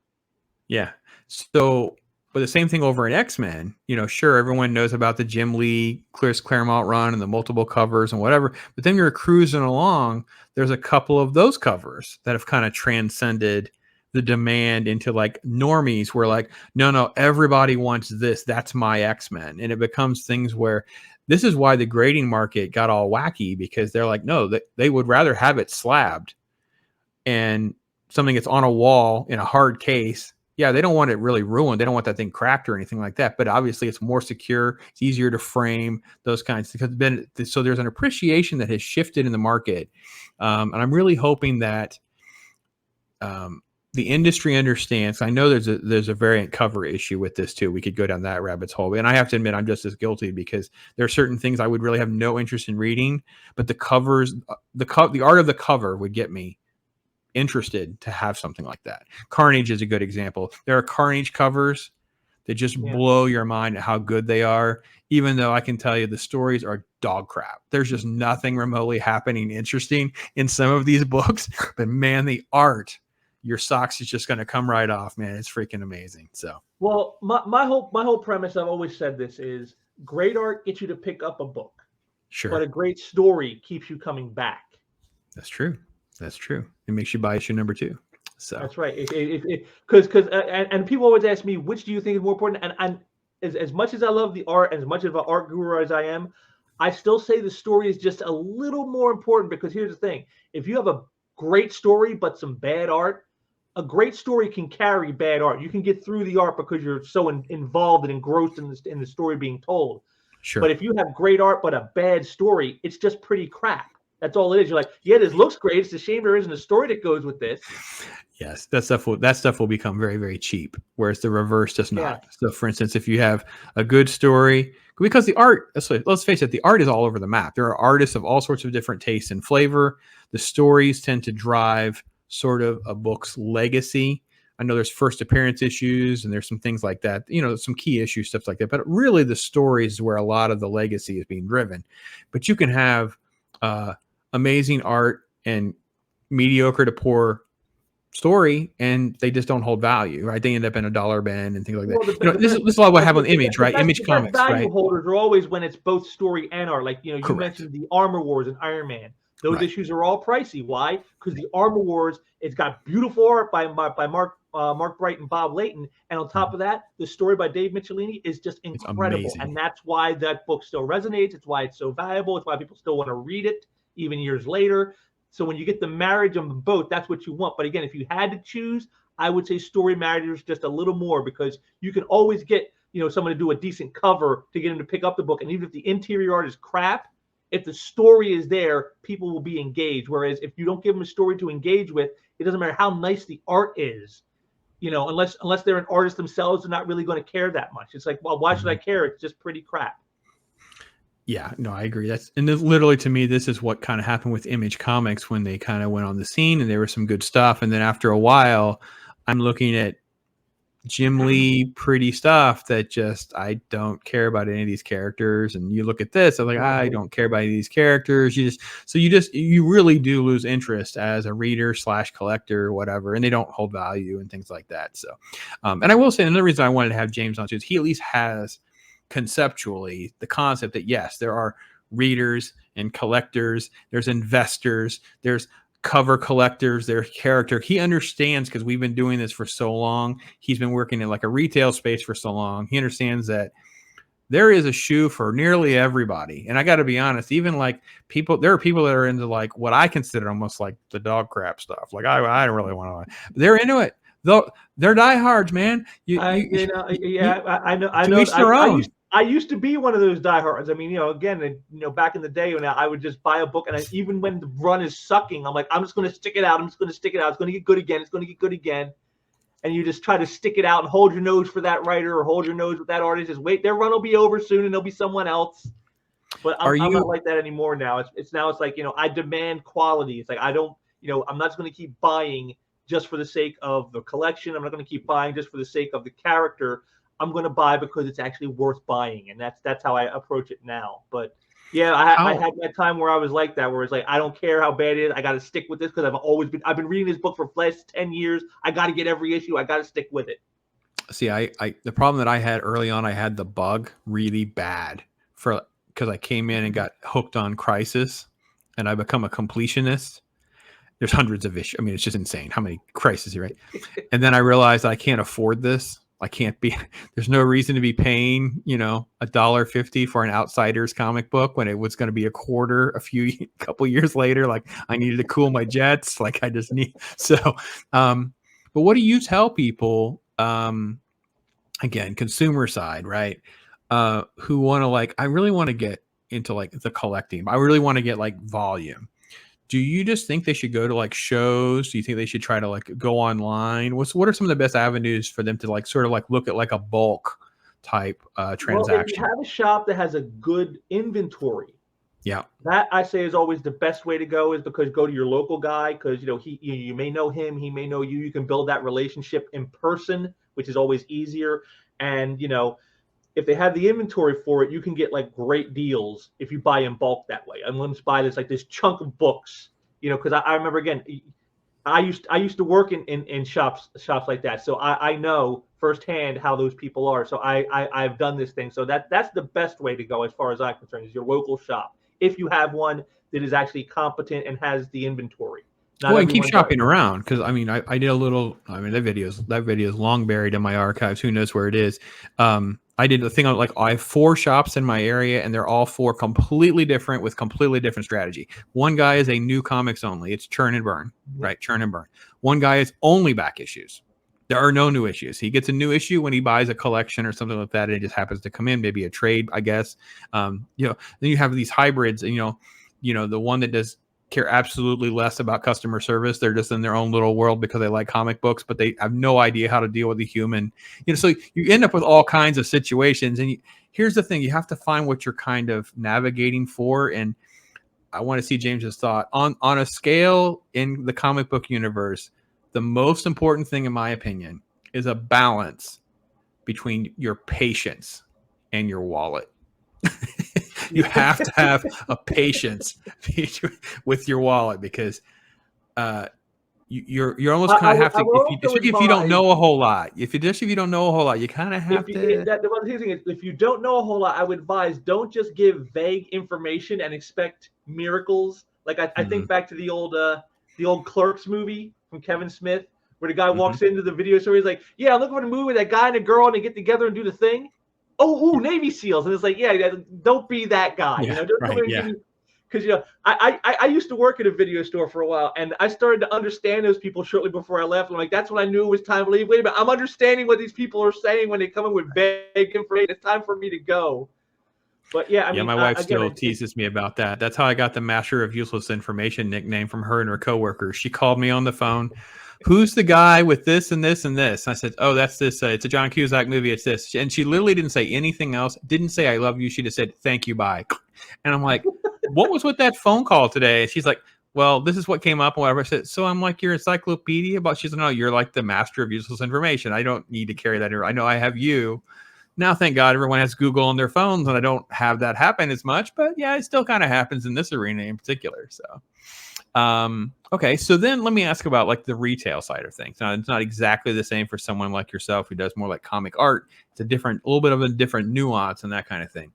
Yeah. So, but the same thing over in X-Men, sure, everyone knows about the Jim Lee, Chris Claremont run and the multiple covers and whatever. But then you're cruising along, there's a couple of those covers that have kind of transcended the demand into like normies where like, no, everybody wants this. That's my X-Men. And it becomes things where this is why the grading market got all wacky, because they're like, no, they would rather have it slabbed and something that's on a wall in a hard case. Yeah, they don't want it really ruined. They don't want that thing cracked or anything like that. But obviously, it's more secure. It's easier to frame, those kinds. So there's an appreciation that has shifted in the market, and I'm really hoping that the industry understands. I know there's a variant cover issue with this too. We could go down that rabbit's hole, and I have to admit I'm just as guilty, because there are certain things I would really have no interest in reading, but the covers, the art of the cover would get me interested to have something like that. Carnage is a good example. There are Carnage covers that just blow your mind at how good they are, even though I can tell you the stories are dog crap. There's just nothing remotely happening interesting in some of these books, but man, the art, your socks is just going to come right off, man. It's freaking amazing. So, well, my whole premise, I've always said this, is great art gets you to pick up a book. Sure. But a great story keeps you coming back. That's true. That's true. It makes you buy issue number 2. So that's right. Because and people always ask me, which do you think is more important? And as much as I love the art, as much of an art guru as I am, I still say the story is just a little more important, because here's the thing: if you have a great story but some bad art, a great story can carry bad art. You can get through the art because you're so involved and engrossed in the story being told. Sure. But if you have great art but a bad story, it's just pretty crap. That's all it is. You're like, yeah, this looks great. It's a shame there isn't a story that goes with this. Yes, that stuff will become very, very cheap, whereas the reverse does not. Yeah. So, for instance, if you have a good story, because the art, let's face it, the art is all over the map. There are artists of all sorts of different tastes and flavor. The stories tend to drive sort of a book's legacy. I know there's first appearance issues and there's some things like that, some key issue stuff like that. But really, the stories is where a lot of the legacy is being driven. But you can have amazing art and mediocre to poor story, and they just don't hold value, right? They end up in a dollar bin and things like that. Well, this is a lot what happened with Image, right? Image Comics, value right? Holders are always when it's both story and art. Like, you Correct. mentioned the Armor Wars and Iron Man. Those issues are all pricey. Why? Because the Armor Wars, it's got beautiful art by Mark Bright and Bob Layton, and on top of that, the story by Dave Michelini is just incredible, and that's why that book still resonates. It's why it's so valuable. It's why people still want to read it even years later. So when you get the marriage of them both, that's what you want. But again, if you had to choose, I would say story matters just a little more, because you can always get someone to do a decent cover to get them to pick up the book, and even if the interior art is crap, if the story is there, people will be engaged. Whereas if you don't give them a story to engage with, it doesn't matter how nice the art is, unless they're an artist themselves, they're not really going to care that much. It's like, well, why should I care? It's just pretty crap. Yeah, no, I agree. And literally, to me, this is what kind of happened with Image Comics when they kind of went on the scene, and there was some good stuff. And then after a while, I'm looking at Jim Lee pretty stuff that just, I don't care about any of these characters. And you look at this, I'm like, I don't care about any of these characters. You really do lose interest as a reader / collector or whatever, and they don't hold value and things like that. So, and I will say another reason I wanted to have James on too is he at least has conceptually the concept that yes, there are readers and collectors, there's investors, there's cover collectors, their character. He understands, because we've been doing this for so long. He's been working in like a retail space for so long. He understands that there is a shoe for nearly everybody. And I got to be honest, even like people, there are people that are into like what I consider almost like the dog crap stuff. Like I don't really want to, they're into it. Though they're diehards, man. I know. To each their own. I used to be one of those diehards. I mean, again, back in the day when I would just buy a book, and even when the run is sucking, I'm like, I'm just going to stick it out. I'm just going to stick it out. It's going to get good again. It's going to get good again. And you just try to stick it out and hold your nose for that writer or hold your nose with that artist. Just wait, their run will be over soon, and there'll be someone else. But I'm not like that anymore now. It's like, I demand quality. It's like I don't, I'm not just going to keep buying just for the sake of the collection. I'm not going to keep buying just for the sake of the character. I'm going to buy because it's actually worth buying, and that's how I approach it now. But yeah, I had that time where I was like that, where it's like I don't care how bad it is, I got to stick with this because I've been reading this book for the last 10 years. I got to get every issue. I got to stick with it. See, the problem that I had early on, I had the bug really bad because I came in and got hooked on Crisis, and I become a completionist. There's hundreds of issues. I mean, it's just insane how many Crisis you write. And then I realized I can't afford this. I can't be, there's no reason to be paying, $1.50 for an Outsiders comic book when it was going to be a quarter a couple years later. Like I needed to cool my jets. Like I just need, but what do you tell people, again, consumer side, right? Who want to I really want to get into the collecting. I really want to get volume. Do you just think they should go to shows? Do you think they should try to go online? What are some of the best avenues for them to sort of look at a bulk type transaction? Well, if you have a shop that has a good inventory, yeah, that I say is always the best way to go, is because go to your local guy, because you may know him, he may know you. You can build that relationship in person, which is always easier. And if they have the inventory for it, you can get great deals if you buy in bulk that way. And let's buy this chunk of books, because I remember, again, I used to work in shops like that, so I know firsthand how those people are. So I've done this thing. So that's the best way to go as far as I'm concerned, is your local shop, if you have one that is actually competent and has the inventory. Well, and keep shopping around, because I mean, I did a little. I mean, that video is long buried in my archives. Who knows where it is? I did a thing on I have 4 shops in my area, and they're all 4 completely different with completely different strategy. One guy is a new comics only; it's churn and burn, right? Churn and burn. One guy is only back issues. There are no new issues. He gets a new issue when he buys a collection or something like that, and it just happens to come in, maybe a trade, I guess. Then you have these hybrids, and the one that does care absolutely less about customer service. They're just in their own little world because they like comic books, but they have no idea how to deal with a human. So you end up with all kinds of situations. And here's the thing: you have to find what you're kind of navigating for. And I want to see James's thought on a scale in the comic book universe. The most important thing, in my opinion, is a balance between your patience and your wallet. You have to have a patience with your wallet, because you're almost kind of have to, especially if you don't know a whole lot. If you don't know a whole lot, you kind of have to. The one thing is, if you don't know a whole lot, I would advise, don't just give vague information and expect miracles. I think back to the old Clerks movie from Kevin Smith, where the guy walks into the video store. He's like, "Yeah, I'm looking for the movie with that guy and a girl, and they get together and do the thing." Oh, Navy SEALs. And it's like, yeah, don't be that guy. Because I used to work at a video store for a while, and I started to understand those people shortly before I left. I'm like, that's when I knew it was time to leave. Wait a minute, I'm understanding what these people are saying when they come in with vague information. It's time for me to go. But yeah, I mean, my wife still teases me about that. That's how I got the Master of Useless Information nickname from her and her coworkers. She called me on the phone. Who's the guy with this and this and this? And I said, oh, that's this. It's a John Cusack movie. It's this. And she literally didn't say anything else. Didn't say I love you. She just said, thank you, bye. And I'm like, what was with that phone call today? And she's like, well, this is what came up and whatever. I said, so I'm like your encyclopedia? But she's like, no, you're like the Master of Useless Information. I don't need to carry that. I know I have you. Now, thank God, everyone has Google on their phones, and I don't have that happen as much. But yeah, it still kind of happens in this arena in particular. So. Okay, so then let me ask about the retail side of things. Now, it's not exactly the same for someone like yourself who does more like comic art. It's a little bit of a different nuance and that kind of thing.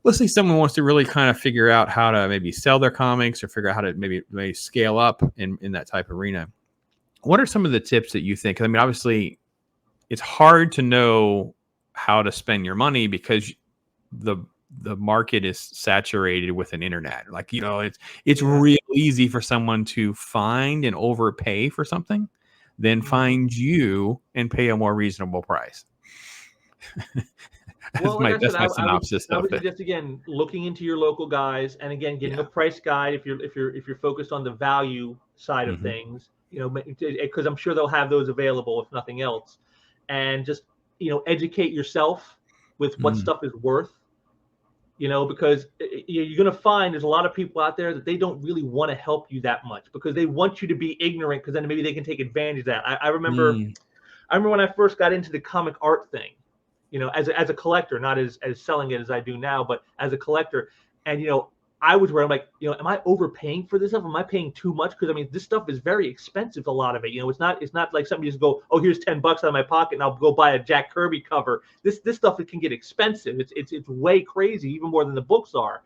Let's say someone wants to really kind of figure out how to maybe sell their comics or figure out how to maybe scale up in that type of arena. What are some of the tips that you think? I mean, obviously, it's hard to know how to spend your money because the market is saturated with an internet. Like, you know, it's real easy for someone to find and overpay for something, then find you and pay a more reasonable price. Well, like I said, that's my synopsis I of would it. suggest again looking into your local guys, and again getting a price guide if you're focused on the value side of things. You know, because I'm sure they'll have those available if nothing else, and just educate yourself with what stuff is worth. You know, because you're going to find there's a lot of people out there that they don't really want to help you that much because they want you to be ignorant because then maybe they can take advantage of that. I remember when I first got into the comic art thing, you know, as a collector, not as selling it as I do now, but as a collector. And, I was where I'm like, am I overpaying for this stuff? Am I paying too much? Because I mean, this stuff is very expensive. A lot of it, it's not like something you just go, oh, here's $10 out of my pocket and I'll go buy a Jack Kirby cover. This stuff, it can get expensive. It's way crazy, even more than the books are.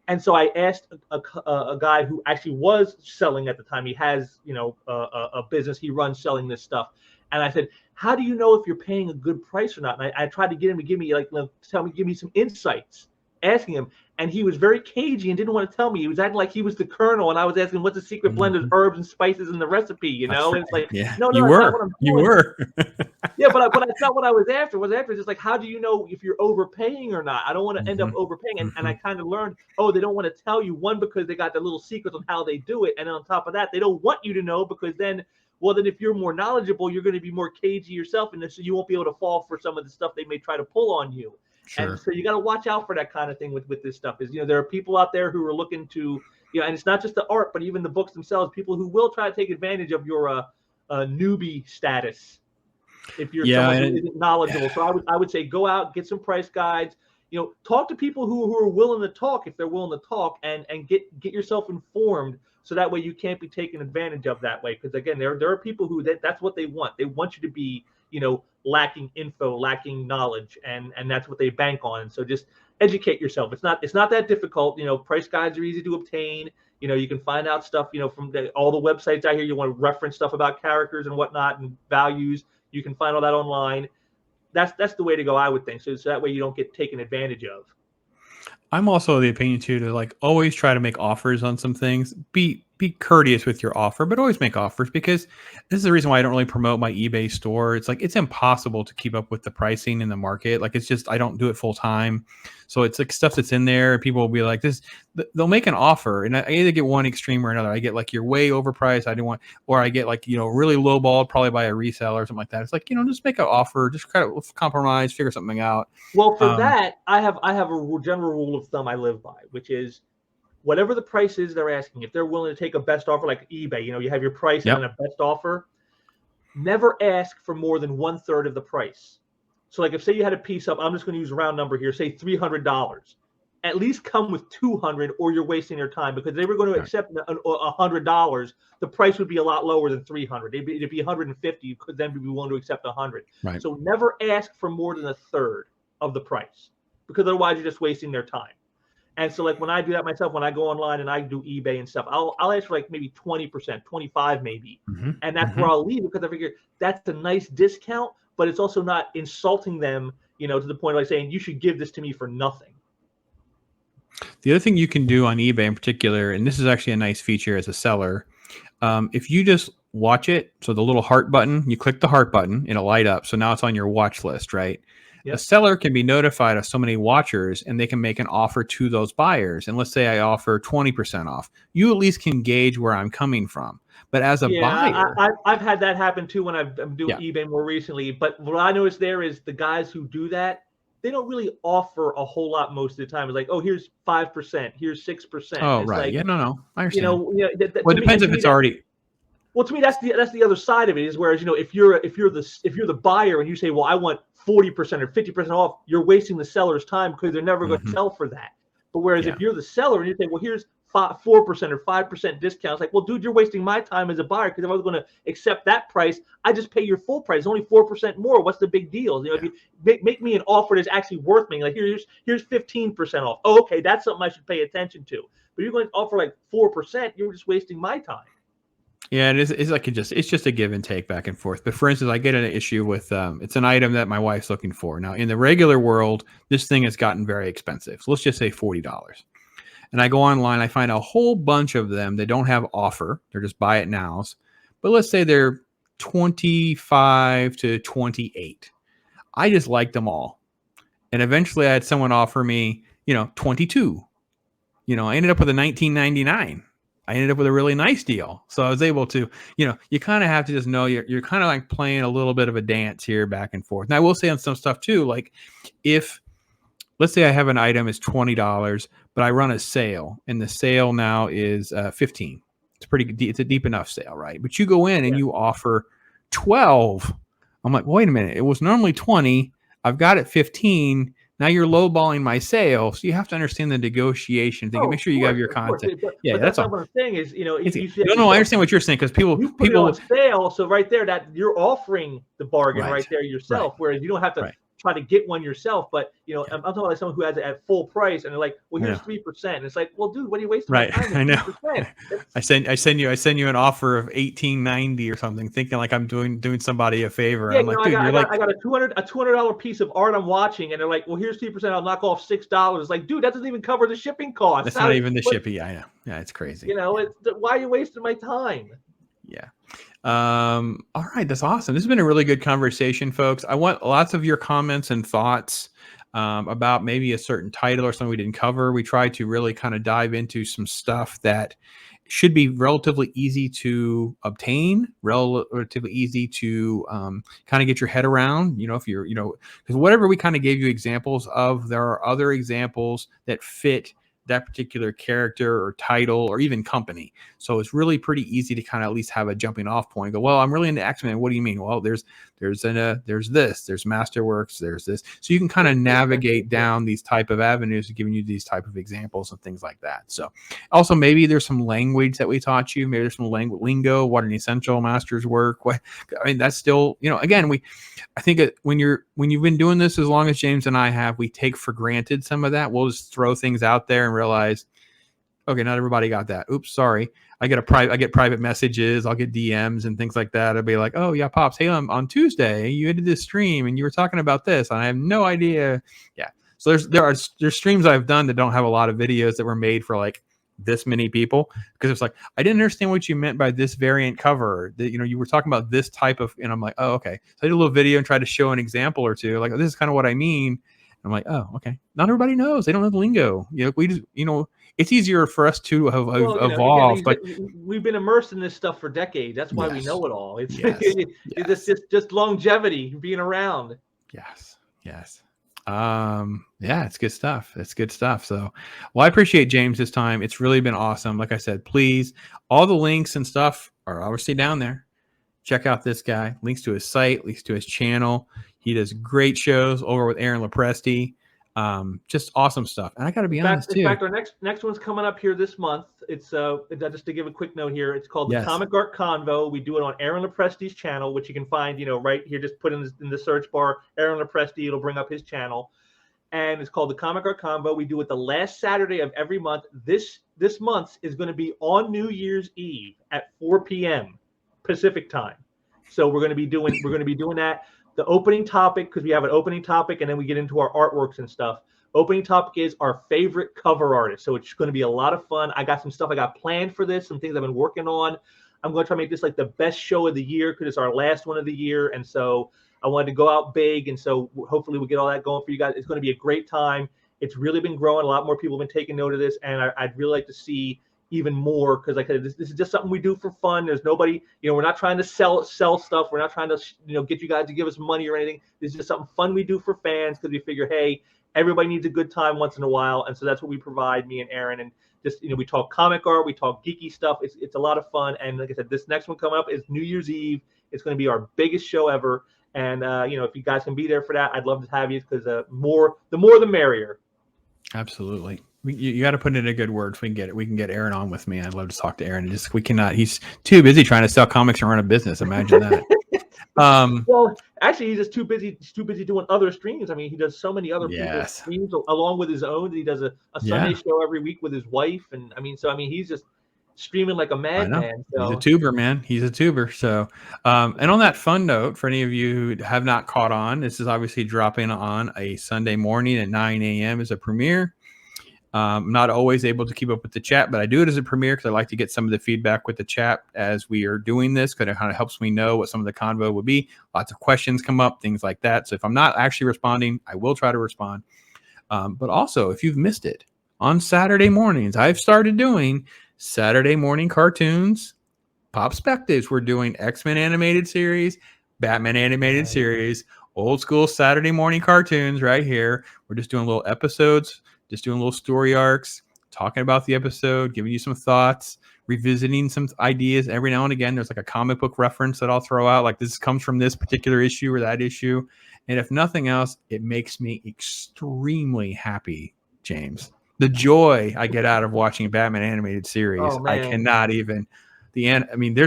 And so I asked a guy who actually was selling at the time. He has, a business he runs selling this stuff. And I said, how do you know if you're paying a good price or not? And I tried to get him to give me some insights, asking him. And he was very cagey and didn't want to tell me. He was acting like he was the colonel. And I was asking, what's the secret blend of herbs and spices in the recipe, you know? And it's like, no, you that's were. not what I'm doing. You were. Yeah, but that's not what I was after. What I was after is just like, how do you know if you're overpaying or not? I don't want to end up overpaying. And I kind of learned, they don't want to tell you, one, because they got the little secrets on how they do it. And on top of that, they don't want you to know because then if you're more knowledgeable, you're going to be more cagey yourself. And so you won't be able to fall for some of the stuff they may try to pull on you. Sure. And so you got to watch out for that kind of thing with this stuff. Is there are people out there who are looking to, and it's not just the art, but even the books themselves, people who will try to take advantage of your newbie status. If you're someone who isn't knowledgeable. So I would say go out, get some price guides, talk to people who are willing to talk if they're willing to talk, and get yourself informed so that way you can't be taken advantage of that way. Because again, there are people who that's what they want. They want you to be, lacking info, lacking knowledge, and that's what they bank on. And so just educate yourself. It's not that difficult. Price guides are easy to obtain. You can find out stuff, from all the websites out here. You want to reference stuff about characters and whatnot and values. You can find all that online. That's the way to go, I would think. So that way you don't get taken advantage of. I'm also of the opinion too to like always try to make offers on some things. Be courteous with your offer, but always make offers, because this is the reason why I don't really promote my eBay store. It's like it's impossible to keep up with the pricing in the market. Like it's just I don't do it full time, so it's like stuff that's in there. People will be like this. They'll make an offer, and I either get one extreme or another. I get like you're way overpriced. I don't want, or I get like really lowballed, probably by a reseller or something like that. It's like just make an offer, just kind of compromise, figure something out. Well, for that, I have a general rule of thumb I live by, which is whatever the price is they're asking, if they're willing to take a best offer like eBay, you have your price and then a best offer, never ask for more than 1/3 of the price. So like if say you had a piece up, I'm just going to use a round number here, say $300. At least come with $200 or you're wasting their time, because if they were going to accept $100, the price would be a lot lower than $300. It'd be $150. You could then be willing to accept $100. Right. So never ask for more than 1/3 of the price, because otherwise you're just wasting their time. And so like when I do that myself, when I go online and I do eBay and stuff, I'll ask for like maybe 20%, 25 maybe. And that's where I'll leave it, because I figure that's a nice discount, but it's also not insulting them, to the point of like saying you should give this to me for nothing. The other thing you can do on eBay in particular, and this is actually a nice feature as a seller, if you just watch it, so the little heart button, you click the heart button, it'll light up. So now it's on your watch list, right? Yep. A seller can be notified of so many watchers, and they can make an offer to those buyers. And let's say I offer 20% off. You at least can gauge where I'm coming from. But as a buyer, I've had that happen too when I'm doing eBay more recently. But what I noticed there is the guys who do that, they don't really offer a whole lot most of the time. It's like, oh, here's 5%, here's 6%. Oh, it's right. Like, yeah, no, I understand. Well, it depends if it's already. Well, to me, that's the other side of it. Is whereas if you're the buyer and you say, well, I want 40% or 50% off, you're wasting the seller's time, because they're never going to sell for that. But whereas if you're the seller and you say, well, here's 4% or 5% discount, it's like, well, dude, you're wasting my time as a buyer, because if I was going to accept that price, I just pay your full price, only 4% more. What's the big deal? If you make me an offer that's actually worth me, like here's 15% off. Oh, okay, that's something I should pay attention to. But you're going to offer like 4%, you're just wasting my time. Yeah, it's like it's just a give and take back and forth. But for instance, I get an issue with it's an item that my wife's looking for. Now, in the regular world, this thing has gotten very expensive. So let's just say $40. And I go online, I find a whole bunch of them that don't have offer. They're just buy it nows. But let's say they're 25 to 28. I just like them all. And eventually I had someone offer me, 22. I ended up with a 1999. I ended up with a really nice deal. So I was able to, you kind of have to just know you're kind of like playing a little bit of a dance here back and forth. And I will say on some stuff too, like if let's say I have an item is $20, but I run a sale and the sale now is 15. It's a deep enough sale, right? But you go in and you offer 12. I'm like, wait a minute. It was normally 20. I've got it 15. Now you're lowballing my sale, so you have to understand the negotiation thing. Make sure you have your content. But that's not what I'm saying is, no, I understand what you're saying because people put it on sale, so right there that you're offering the bargain right there yourself, whereas you don't have to try to get one yourself. But I'm talking like someone who has it at full price, and they're like, "Well, here's 3%." It's like, "Well, dude, what are you wasting my time?" I know. I send you an offer of $18.90 or something, thinking like I'm doing somebody a favor. Yeah, I'm like, I got a $200 piece of art I'm watching, and they're like, "Well, here's 3%. I'll knock off $6." Like, dude, that doesn't even cover the shipping cost. That's not even the shipping. Yeah, I know. Yeah, it's crazy. Why are you wasting my time? Yeah. All right, that's awesome. This has been a really good conversation, folks. I want lots of your comments and thoughts about maybe a certain title or something we didn't cover. We tried to really kind of dive into some stuff that should be relatively easy to obtain, relatively easy to kind of get your head around. If you're, because whatever we kind of gave you examples of, there are other examples that fit that particular character or title or even company. So it's really pretty easy to kind of at least have a jumping off point. Go, well, I'm really into X-Men. What do you mean? Well, there's this, there's Masterworks, there's this. So you can kind of navigate down these type of avenues, giving you these type of examples and things like that. So also maybe there's some language that we taught you. Maybe there's some lingo, what an essential master's work. That's still, again, I think when you've been doing this as long as James and I have, we take for granted some of that. We'll just throw things out there and realize, okay, not everybody got that. Oops, sorry. I get private messages. I'll get DMs and things like that. I'll be like, oh yeah, Pops, hey, on Tuesday you did this stream and you were talking about this, and I have no idea. Yeah. So there's streams I've done that don't have a lot of videos that were made for like this many people, because it's like, I didn't understand what you meant by this variant cover, that you were talking about this type of, and I'm like, oh, okay. So I did a little video and tried to show an example or two, like, this is kind of what I mean. I'm like, oh, okay. Not everybody knows. They don't know the lingo. We just, it's easier for us to have evolved. But we've been immersed in this stuff for decades. That's why we know it all. It's just longevity, being around. Yes. It's good stuff. It's good stuff. So, well, I appreciate James this time. It's really been awesome. Like I said, please, all the links and stuff are obviously down there. Check out this guy. Links to his site, links to his channel. He does great shows over with Aaron Lopresti. Just awesome stuff. And I got to be honest too. In fact, our next one's coming up here this month. It's just to give a quick note here. It's called the Comic Art Convo. We do it on Aaron Lopresti's channel, which you can find, right here. Just put in the search bar Aaron Lopresti. It'll bring up his channel, and it's called the Comic Art Convo. We do it the last Saturday of every month. This month is going to be on New Year's Eve at 4 p.m. Pacific time. So we're going to be doing that. The opening topic, because we have an opening topic and then we get into our artworks and stuff. Opening topic is our favorite cover artist. So it's going to be a lot of fun. I got some stuff I got planned for this, some things I've been working on. I'm going to try to make this like the best show of the year because it's our last one of the year. And so I wanted to go out big. And so hopefully we'll get all that going for you guys. It's going to be a great time. It's really been growing. A lot more people have been taking note of this. And I'd really like to see even more, because like this is just something we do for fun. There's nobody, we're not trying to sell stuff. We're not trying to get you guys to give us money or anything. This is just something fun we do for fans, because we figure, hey, everybody needs a good time once in a while, and so that's what we provide, me and Aaron. And just we talk comic art, we talk geeky stuff. It's a lot of fun. And like I said, this next one coming up is New Year's Eve. It's going to be our biggest show ever. And if you guys can be there for that, I'd love to have you, because the more the merrier. Absolutely. You got to put in a good word. If we can get Aaron on with me. I'd love to talk to Aaron. We cannot. He's too busy trying to sell comics and run a business. Imagine that. Well, actually, he's just too busy. He's too busy doing other streams. I mean, he does so many other people's streams along with his own. He does a Sunday show every week with his wife, and he's just streaming like a I know. madman. He's a So tuber, man. He's a tuber. So, and on that fun note, for any of you who have not caught on, this is obviously dropping on a Sunday morning at 9 a.m. as a premiere. I'm not always able to keep up with the chat, but I do it as a premiere because I like to get some of the feedback with the chat as we are doing this, because it kind of helps me know what some of the convo would be. Lots of questions come up, things like that. So if I'm not actually responding, I will try to respond. But also, if you've missed it, on Saturday mornings, I've started doing Saturday morning cartoons, Pop Spectives. We're doing X-Men animated series, Batman animated series, old school Saturday morning cartoons right here. We're just doing little episodes, just doing little story arcs, talking about the episode, giving you some thoughts, revisiting some ideas. Every now and again, there's like a comic book reference that I'll throw out, like this comes from this particular issue or that issue. And if nothing else, it makes me extremely happy, James. The joy I get out of watching Batman animated series, oh I man, cannot even. I mean,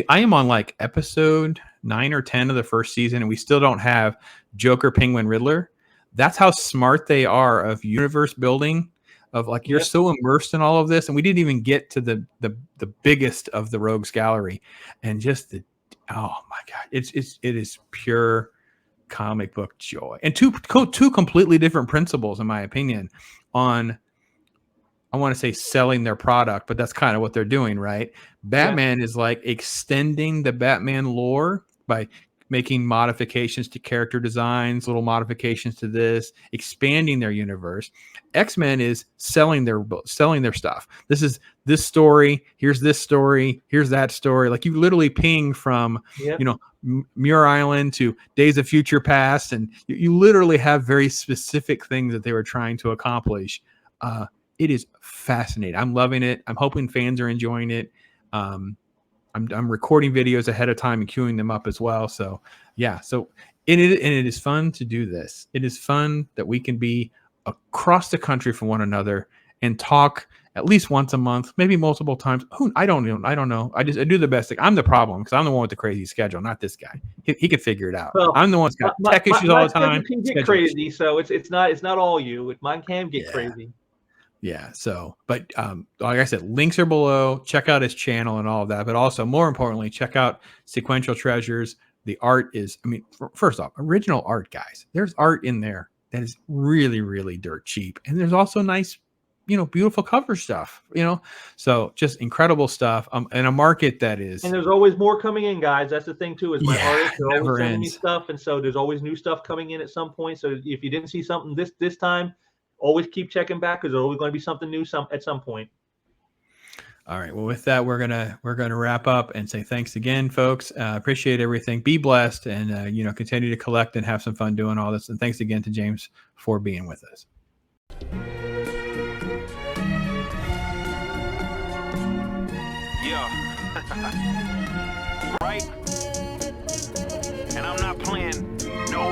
I am on like episode 9 or 10 of the first season, and we still don't have Joker, Penguin, Riddler. That's how smart they are of universe building. Of like, you're so immersed in all of this, and we didn't even get to the biggest of the rogues gallery, and just oh my god, it is pure comic book joy, and two completely different principles, in my opinion, on, I want to say, selling their product, but that's kind of what they're doing, right? Batman is like extending the Batman lore by making modifications to character designs, little modifications to this, expanding their universe. X-Men is selling their stuff. This is this story. Here's this story. Here's that story. Like, you literally ping from, Muir Island to Days of Future Past, and you literally have very specific things that they were trying to accomplish. It is fascinating. I'm loving it. I'm hoping fans are enjoying it. I'm recording videos ahead of time and queuing them up as well. So yeah. So it is fun to do this. It is fun that we can be across the country from one another and talk at least once a month, maybe multiple times. I don't know. I do the best thing. I'm the problem because I'm the one with the crazy schedule, not this guy. He can figure it out. Well, I'm the one that's got tech issues all the time. Can get crazy, so it's not all you. Mine can get crazy. Yeah. So, but like I said, links are below. Check out his channel and all of that. But also, more importantly, check out Sequential Treasures. The art is, I mean, first off, original art, guys. There's art in there that is really, really dirt cheap. And there's also nice, beautiful cover stuff, So just incredible stuff. In a market that is. And there's always more coming in, guys. That's the thing, too, is my artists are always sending me stuff. And so there's always new stuff coming in at some point. So if you didn't see something this time, always keep checking back, because there's always going to be something new at some point. All right. Well, with that, we're gonna wrap up and say thanks again, folks. Appreciate everything. Be blessed, and continue to collect and have some fun doing all this. And thanks again to James for being with us. Yeah. Right. And I'm not playing no